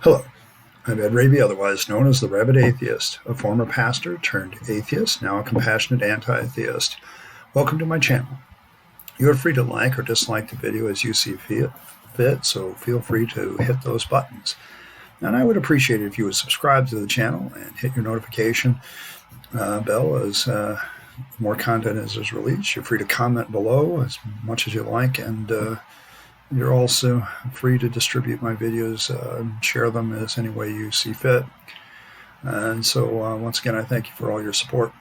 Hello, I'm Ed Rabyd, otherwise known as the Rabyd Atheist, a former pastor turned atheist, now a compassionate anti-theist. Welcome to my channel. You are free to like or dislike the video as you see fit, so feel free to hit those buttons. And I would appreciate it if you would subscribe to the channel and hit your notification bell as more content is released. You're free to comment below as much as you like, and you're also free to distribute my videos, share them as any way you see fit. And so once again, I thank you for all your support.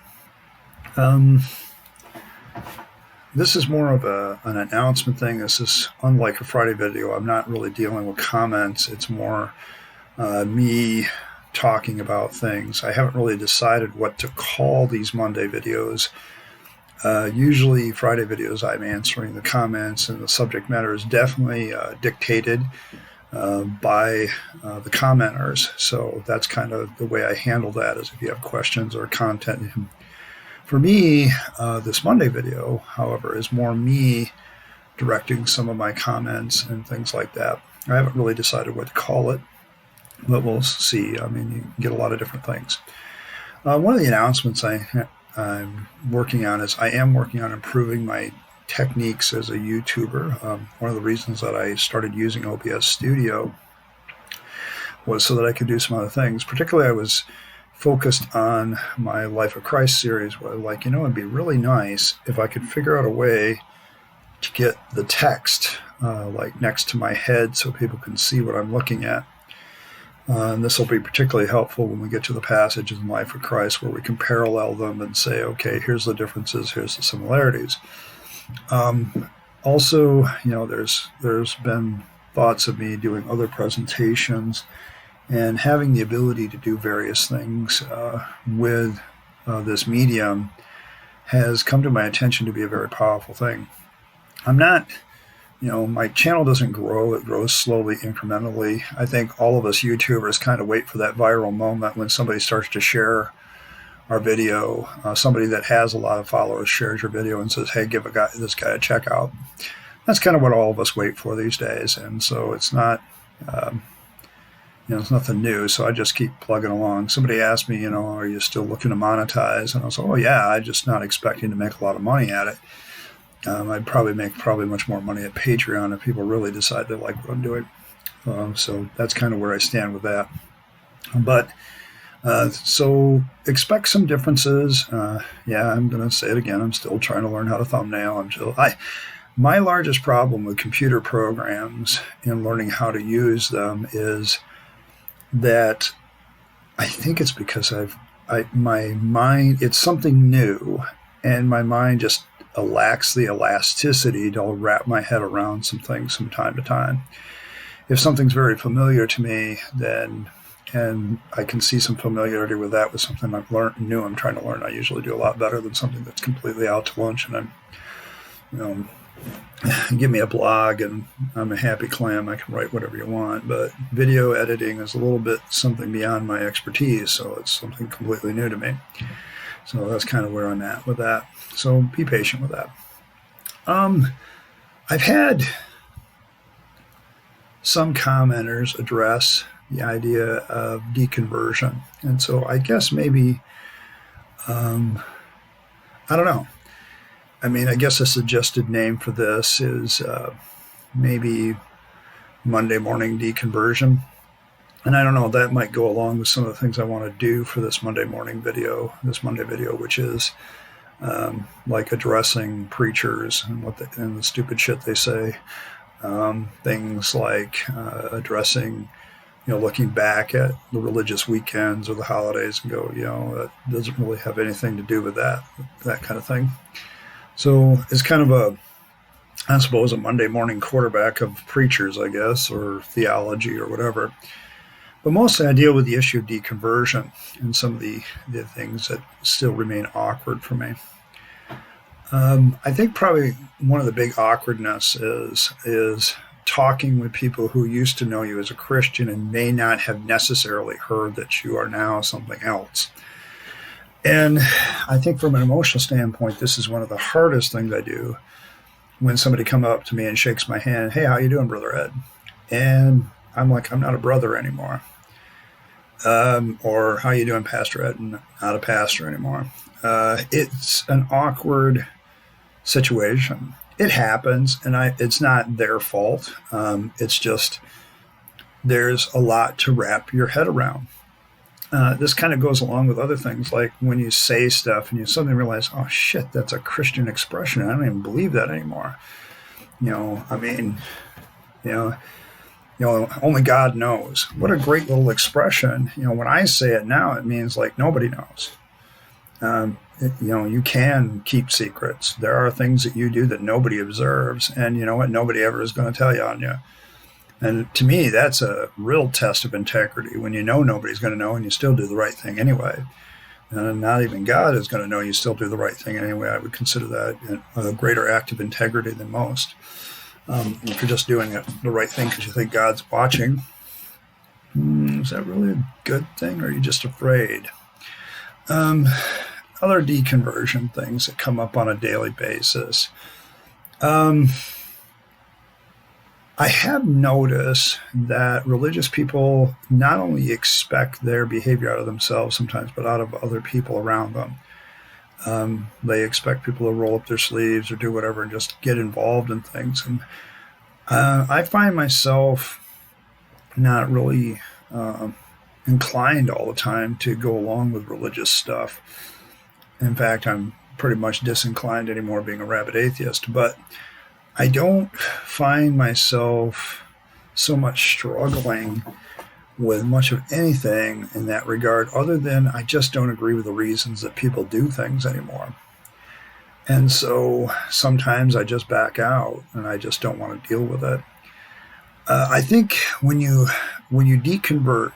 This is more of an announcement thing. This is unlike a Friday video. I'm not really dealing with comments. It's more me talking about things. I haven't really decided what to call these Monday videos. Usually Friday videos, I'm answering the comments, and the subject matter is definitely dictated by the commenters. So that's kind of the way I handle that, is if you have questions or content. For me, this Monday video, however, is more me directing some of my comments and things like that. I haven't really decided what to call it, but we'll see. I mean, you can get a lot of different things. One of the announcements I'm working on is I am working on improving my techniques as a YouTuber. One of the reasons that I started using OBS Studio was so that I could do some other things. Particularly, I was focused on my Life of Christ series, where it'd be really nice if I could figure out a way to get the text like next to my head so people can see what I'm looking at. And this will be particularly helpful when we get to the passages in Life of Christ where we can parallel them and say, okay, here's the differences, here's the similarities. Also, there's been thoughts of me doing other presentations, and having the ability to do various things with this medium has come to my attention to be a very powerful thing. I'm not... my channel doesn't grow. It grows slowly, incrementally. I think all of us YouTubers kind of wait for that viral moment when somebody starts to share our video. Somebody that has a lot of followers shares your video and says, hey, give this guy a check out. That's kind of what all of us wait for these days. And so it's not, it's nothing new. So I just keep plugging along. Somebody asked me, are you still looking to monetize? And I was like, oh yeah, I'm just not expecting to make a lot of money at it. I'd probably make much more money at Patreon if people really decide to like what I'm doing. So that's kind of where I stand with that. But so expect some differences. Yeah, I'm going to say it again. I'm still trying to learn how to thumbnail. My largest problem with computer programs and learning how to use them is that I think it's because my mind, it's something new, and my mind just lacks the elasticity to wrap my head around some things from time to time. If something's very familiar to me, and I can see some familiarity with that with something I've learned new, I'm trying to learn, I usually do a lot better than something that's completely out to lunch, and give me a blog and I'm a happy clam. I can write whatever you want, but video editing is a little bit something beyond my expertise, so it's something completely new to me. So that's kind of where I'm at with that. So be patient with that. I've had some commenters address the idea of deconversion. And so I guess maybe, I don't know. I mean, I guess a suggested name for this is maybe Monday morning deconversion. And I don't know, that might go along with some of the things I want to do for this Monday video, which is like addressing preachers and and the stupid shit they say. Things like addressing, looking back at the religious weekends or the holidays and go, that doesn't really have anything to do with that kind of thing. So it's kind of I suppose, a Monday morning quarterback of preachers, I guess, or theology or whatever. But mostly I deal with the issue of deconversion and some of the things that still remain awkward for me. I think probably one of the big awkwardness is talking with people who used to know you as a Christian and may not have necessarily heard that you are now something else. And I think from an emotional standpoint, this is one of the hardest things I do, when somebody comes up to me and shakes my hand, hey, how you doing, Brother Ed? And I'm like, I'm not a brother anymore. Or how you doing, Pastor Ed? Not a pastor anymore. It's an awkward situation. It happens, and it's not their fault. It's just there's a lot to wrap your head around. This kind of goes along with other things, like when you say stuff and you suddenly realize, oh shit, that's a Christian expression. I don't even believe that anymore. I mean, only God knows. What a great little expression. When I say it now, it means like nobody knows. You can keep secrets. There are things that you do that nobody observes, and you know what? Nobody ever is going to tell you on you. And to me, that's a real test of integrity, when you know nobody's going to know and you still do the right thing anyway. And not even God is going to know you still do the right thing anyway. I would consider that a greater act of integrity than most. If you're just doing the right thing because you think God's watching, is that really a good thing, or are you just afraid? Other deconversion things that come up on a daily basis. I have noticed that religious people not only expect their behavior out of themselves sometimes, but out of other people around them. They expect people to roll up their sleeves or do whatever and just get involved in things. And I find myself not really inclined all the time to go along with religious stuff. In fact, I'm pretty much disinclined anymore, being a rabid atheist. But I don't find myself so much struggling with much of anything in that regard, other than I just don't agree with the reasons that people do things anymore. And so sometimes I just back out and I just don't want to deal with it. I think when you deconvert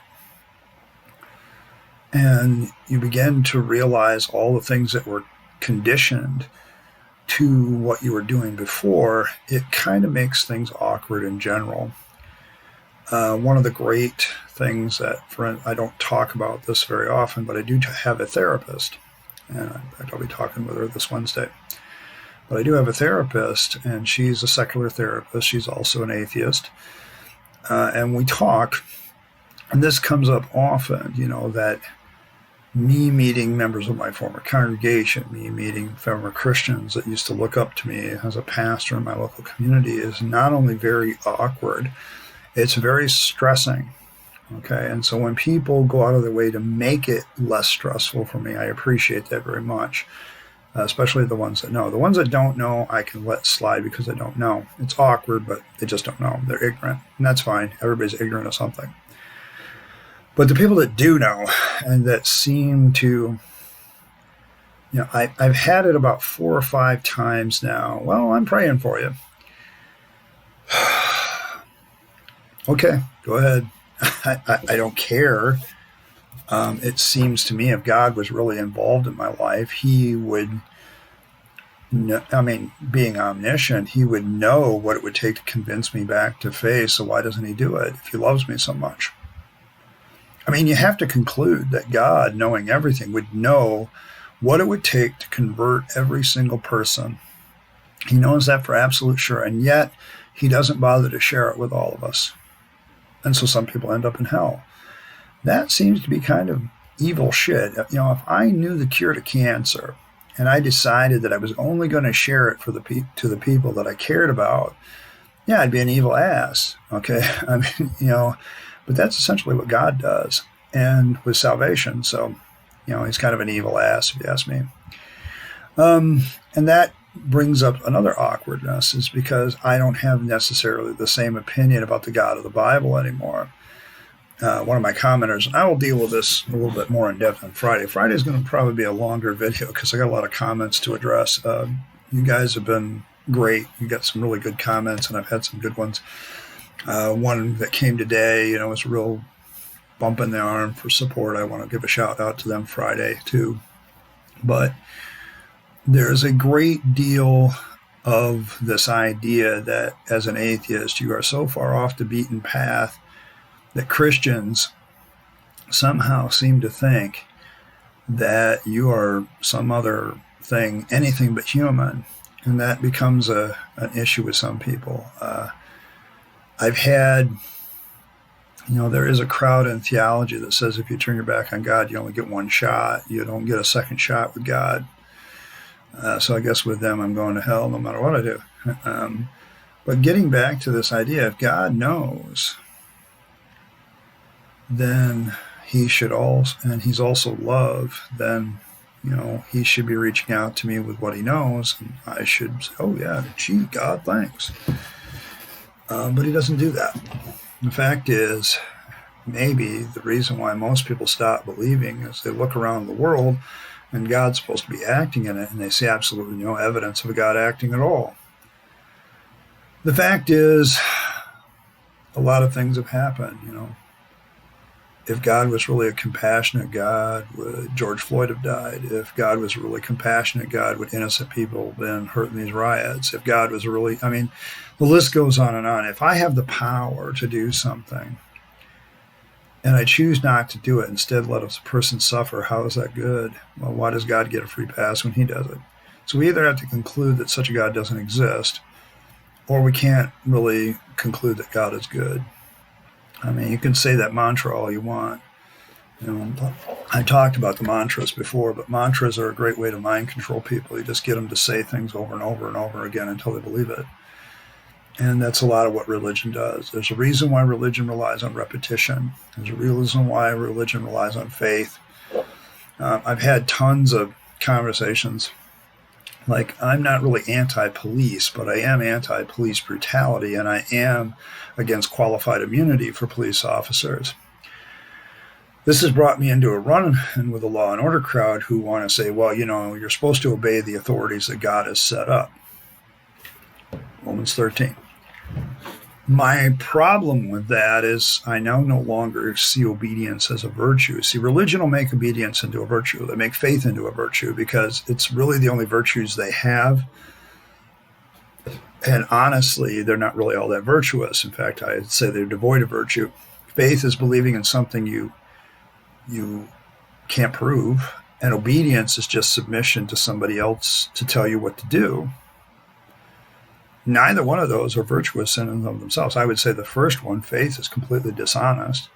and you begin to realize all the things that were conditioned to what you were doing before, it kind of makes things awkward in general. One of the great things that, I don't talk about this very often, but I do have a therapist. And in fact, I'll be talking with her this Wednesday. But I do have a therapist, and she's a secular therapist. She's also an atheist. And we talk, and this comes up often, that me meeting members of my former congregation, me meeting former Christians that used to look up to me as a pastor in my local community is not only very awkward, it's very stressing. Okay, and so when people go out of their way to make it less stressful for me, I appreciate that very much, especially the ones that know. The ones that don't know, I can let slide because they don't know. It's awkward, but they just don't know. They're ignorant, and that's fine. Everybody's ignorant of something. But the people that do know and that seem to, I've had it about 4 or 5 times now. Well, I'm praying for you. Okay, go ahead. I don't care. It seems to me if God was really involved in my life, he would, being omniscient, he would know what it would take to convince me back to faith. So why doesn't he do it if he loves me so much? You have to conclude that God, knowing everything, would know what it would take to convert every single person. He knows that for absolute sure, and yet he doesn't bother to share it with all of us. And so some people end up in hell. That seems to be kind of evil shit. If I knew the cure to cancer and I decided that I was only going to share it to the people that I cared about, yeah, I'd be an evil ass. Okay, but that's essentially what God does, and with salvation. So, he's kind of an evil ass, if you ask me. And that brings up another awkwardness, is because I don't have necessarily the same opinion about the God of the Bible anymore. One of my commenters, and I will deal with this a little bit more in depth on Friday. Friday is going to probably be a longer video because I got a lot of comments to address. You guys have been great. You got some really good comments, and I've had some good ones. One that came today, was a real bump in the arm for support. I want to give a shout out to them Friday too. But there's a great deal of this idea that as an atheist, you are so far off the beaten path that Christians somehow seem to think that you are some other thing, anything but human. And that becomes an issue with some people. I've had There is a crowd in theology that says if you turn your back on God, you only get one shot. You don't get a second shot with God. So I guess with them, I'm going to hell no matter what I do. But getting back to this idea, if God knows, then he should also, and he's also love, then, he should be reaching out to me with what he knows. And I should say, oh yeah, gee, God, thanks. But he doesn't do that. The fact is, maybe the reason why most people stop believing is they look around the world and God's supposed to be acting in it, and they see absolutely no evidence of a God acting at all. The fact is, a lot of things have happened, If God was really a compassionate God, would George Floyd have died? If God was a really compassionate God, would innocent people have been hurt in these riots? If God was the list goes on and on. If I have the power to do something and I choose not to do it, instead let a person suffer, how is that good? Well, why does God get a free pass when he does it? So we either have to conclude that such a God doesn't exist, or we can't really conclude that God is good. You can say that mantra all you want. I talked about the mantras before, but mantras are a great way to mind control people. You just get them to say things over and over and over again until they believe it. And that's a lot of what religion does. There's a reason why religion relies on repetition. There's a reason why religion relies on faith. I've had tons of conversations. Like, I'm not really anti-police, but I am anti-police brutality, and I am against qualified immunity for police officers. This has brought me into a run-in with the law and order crowd who want to say, well, you're supposed to obey the authorities that God has set up. Romans 13. My problem with that is I now no longer see obedience as a virtue. See, religion will make obedience into a virtue. They make faith into a virtue because it's really the only virtues they have. And honestly, they're not really all that virtuous. In fact, I'd say they're devoid of virtue. Faith is believing in something you can't prove. And obedience is just submission to somebody else to tell you what to do. Neither one of those are virtuous in and of themselves. I would say the first one, faith, is completely dishonest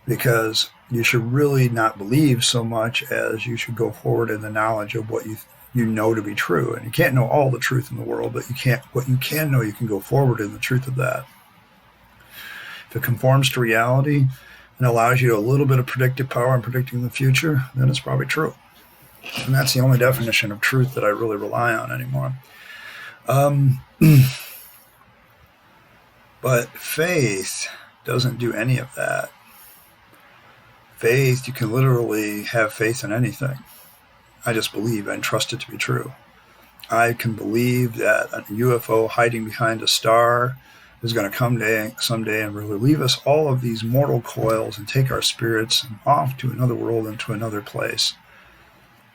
because you should really not believe so much as you should go forward in the knowledge of what you know to be true. And you can't know all the truth in the world, but what you can know, you can go forward in the truth of that. If it conforms to reality and allows you a little bit of predictive power in predicting the future, then it's probably true. And that's the only definition of truth that I really rely on anymore. But faith doesn't do any of that. Faith, you can literally have faith in anything. I just believe and trust it to be true. I can believe that a UFO hiding behind a star is going to come someday and relieve us all of these mortal coils and take our spirits off to another world and to another place.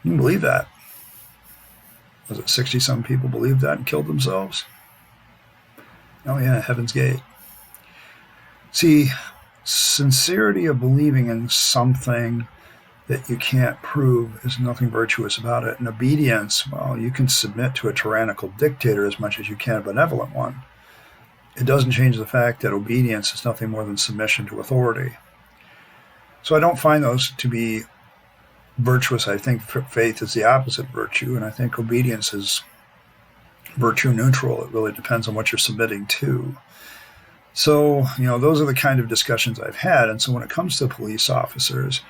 You can believe that. Was it 60-some people believed that and killed themselves? Oh yeah, Heaven's Gate. See, sincerity of believing in something that you can't prove is nothing virtuous about it. And obedience, well, you can submit to a tyrannical dictator as much as you can a benevolent one. It doesn't change the fact that obedience is nothing more than submission to authority. So I don't find those to be virtuous. I think faith is the opposite virtue, and I think obedience is virtue neutral. It really depends on what you're submitting to. So, those are the kind of discussions I've had. And so when it comes to police officers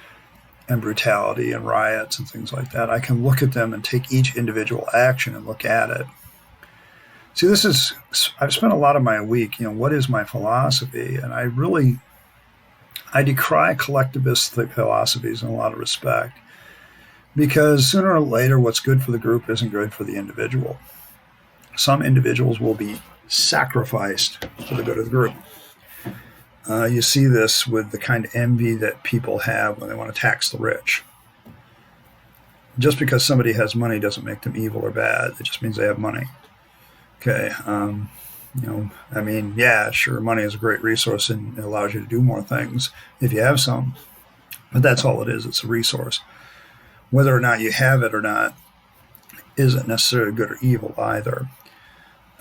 and brutality and riots and things like that, I can look at them and take each individual action and look at it. See, I've spent a lot of my week, what is my philosophy? And I decry collectivist philosophies in a lot of respect, because sooner or later, what's good for the group isn't good for the individual. Some individuals will be sacrificed for the good of the group. You see this with the kind of envy that people have when they want to tax the rich. Just because somebody has money doesn't make them evil or bad. It just means they have money. Okay. Yeah, sure, money is a great resource and it allows you to do more things if you have some. But that's all it is. It's a resource. Whether or not you have it or not isn't necessarily good or evil either.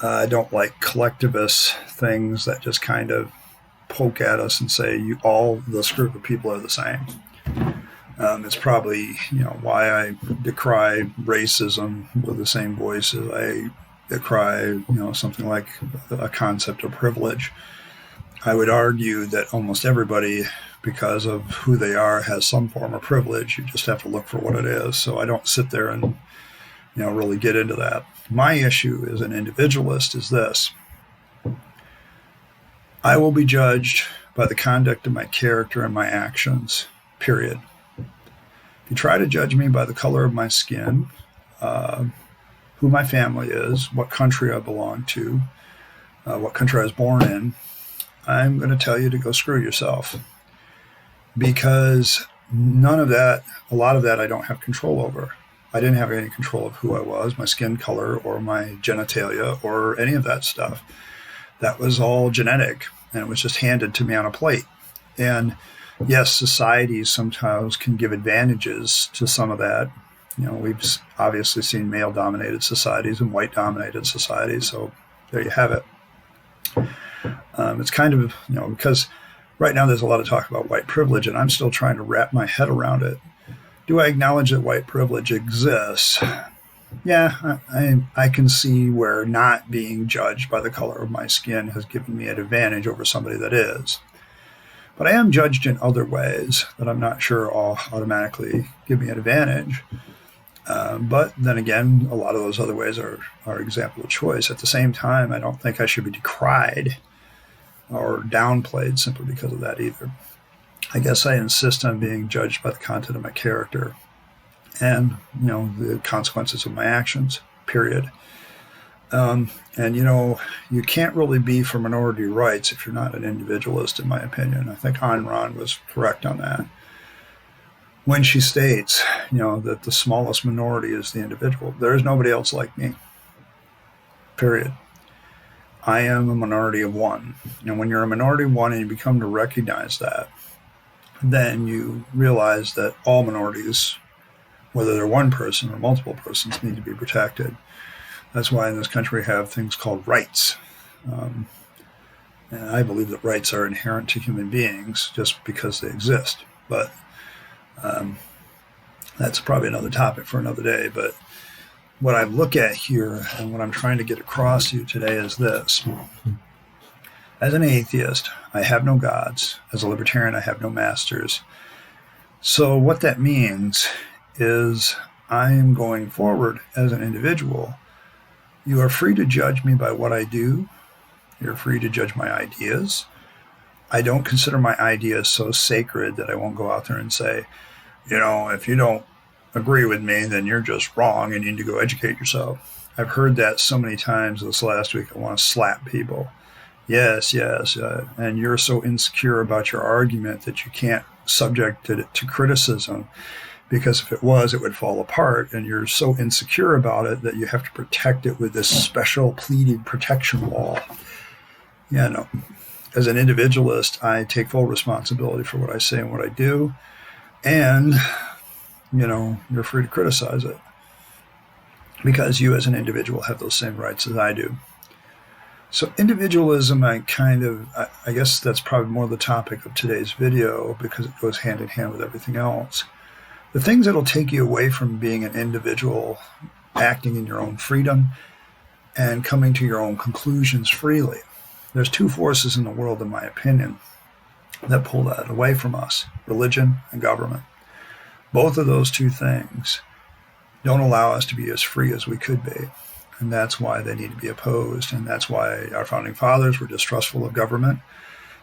I don't like collectivist things that just kind of poke at us and say all this group of people are the same. It's probably why I decry racism with the same voice as I decry something like a concept of privilege. I would argue that almost everybody, because of who they are, has some form of privilege. You just have to look for what it is. So I don't sit there and really get into that. My issue as an individualist is this: I will be judged by the conduct of my character and my actions, period. If you try to judge me by the color of my skin, who my family is, what country I belong to, what country I was born in, I'm going to tell you to go screw yourself. Because none of that, a lot of that I don't have control over. I didn't have any control of who I was, my skin color, or my genitalia, or any of that stuff. That was all genetic, and it was just handed to me on a plate. And yes, societies sometimes can give advantages to some of that. We've obviously seen male-dominated societies and white-dominated societies, so there you have it. It's kind of, because right now there's a lot of talk about white privilege, and I'm still trying to wrap my head around it. Do I acknowledge that white privilege exists? Yeah, I can see where not being judged by the color of my skin has given me an advantage over somebody that is. But I am judged in other ways that I'm not sure all automatically give me an advantage. But then again, a lot of those other ways are example of choice. At the same time, I don't think I should be decried or downplayed simply because of that either. I guess I insist on being judged by the content of my character and, the consequences of my actions, period. And, you can't really be for minority rights if you're not an individualist, in my opinion. I think Ayn Rand was correct on that when she states, that the smallest minority is the individual. There is nobody else like me, period. I am a minority of one. And when you're a minority of one and you become to recognize that, then you realize that all minorities, whether they're one person or multiple persons, need to be protected. That's why in this country we have things called rights. And I believe that rights are inherent to human beings just because they exist. But that's probably another topic for another day. But what I look at here and what I'm trying to get across to you today is this. As an atheist, I have no gods. As a libertarian, I have no masters. So what that means is I am going forward as an individual. You are free to judge me by what I do. You're free to judge my ideas. I don't consider my ideas so sacred that I won't go out there and say, if you don't agree with me, then you're just wrong and you need to go educate yourself. I've heard that so many times this last week. I want to slap people. Yes, and you're so insecure about your argument that you can't subject it to criticism, because if it was, it would fall apart, and you're so insecure about it that you have to protect it with this special pleaded protection law. As an individualist, I take full responsibility for what I say and what I do, and, you're free to criticize it, because you as an individual have those same rights as I do. So individualism, I guess that's probably more the topic of today's video, because it goes hand in hand with everything else. The things that'll take you away from being an individual, acting in your own freedom, and coming to your own conclusions freely. There's two forces in the world, in my opinion, that pull that away from us: religion and government. Both of those two things don't allow us to be as free as we could be. And that's why they need to be opposed. And that's why our founding fathers were distrustful of government.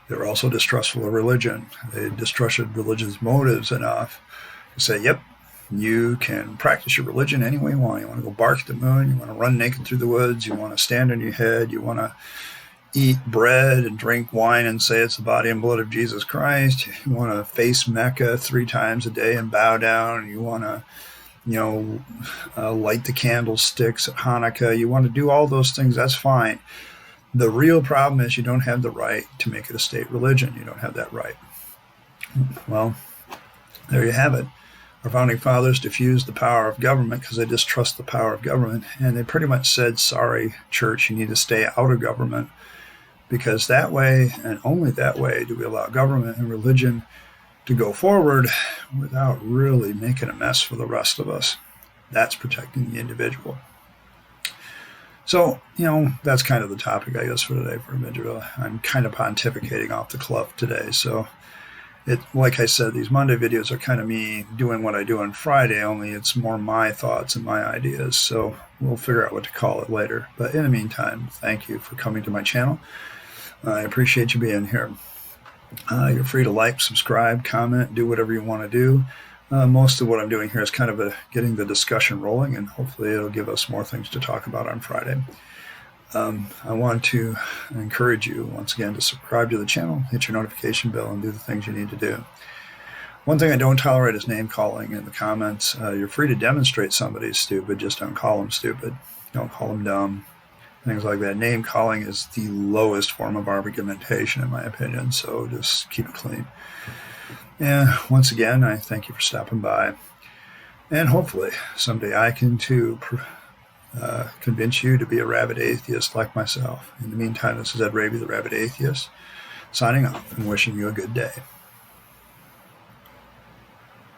They were also distrustful of religion. They distrusted religion's motives enough to say, yep, you can practice your religion any way you want. You want to go bark at the moon. You want to run naked through the woods. You want to stand on your head. You want to eat bread and drink wine and say it's the body and blood of Jesus Christ. You want to face Mecca 3 times a day and bow down. You want to light the candlesticks at Hanukkah. You want to do all those things, that's fine. The real problem is you don't have the right to make it a state religion. You don't have that right. Well, there you have it. Our founding fathers diffused the power of government because they distrust the power of government. And they pretty much said, sorry, church, you need to stay out of government. because that way, and only that way, do we allow government and religion to go forward without really making a mess for the rest of us. That's protecting the individual. So, that's kind of the topic, I guess, for today for individual. I'm kind of pontificating off the cuff today. So, like I said, these Monday videos are kind of me doing what I do on Friday, only it's more my thoughts and my ideas. So, we'll figure out what to call it later. But in the meantime, thank you for coming to my channel. I appreciate you being here. You're free to like, subscribe, comment, do whatever you want to do. Most of what I'm doing here is kind of getting the discussion rolling, and hopefully it'll give us more things to talk about on Friday. I want to encourage you, once again, to subscribe to the channel, hit your notification bell, and do the things you need to do. One thing I don't tolerate is name-calling in the comments. You're free to demonstrate somebody's stupid, just don't call them stupid. Don't call them dumb. Things like that. Name-calling is the lowest form of argumentation, in my opinion, so just keep it clean. And once again, I thank you for stopping by. And hopefully, someday I can, too, convince you to be a rabid atheist like myself. In the meantime, this is Rabyd, the Rabid Atheist, signing off and wishing you a good day.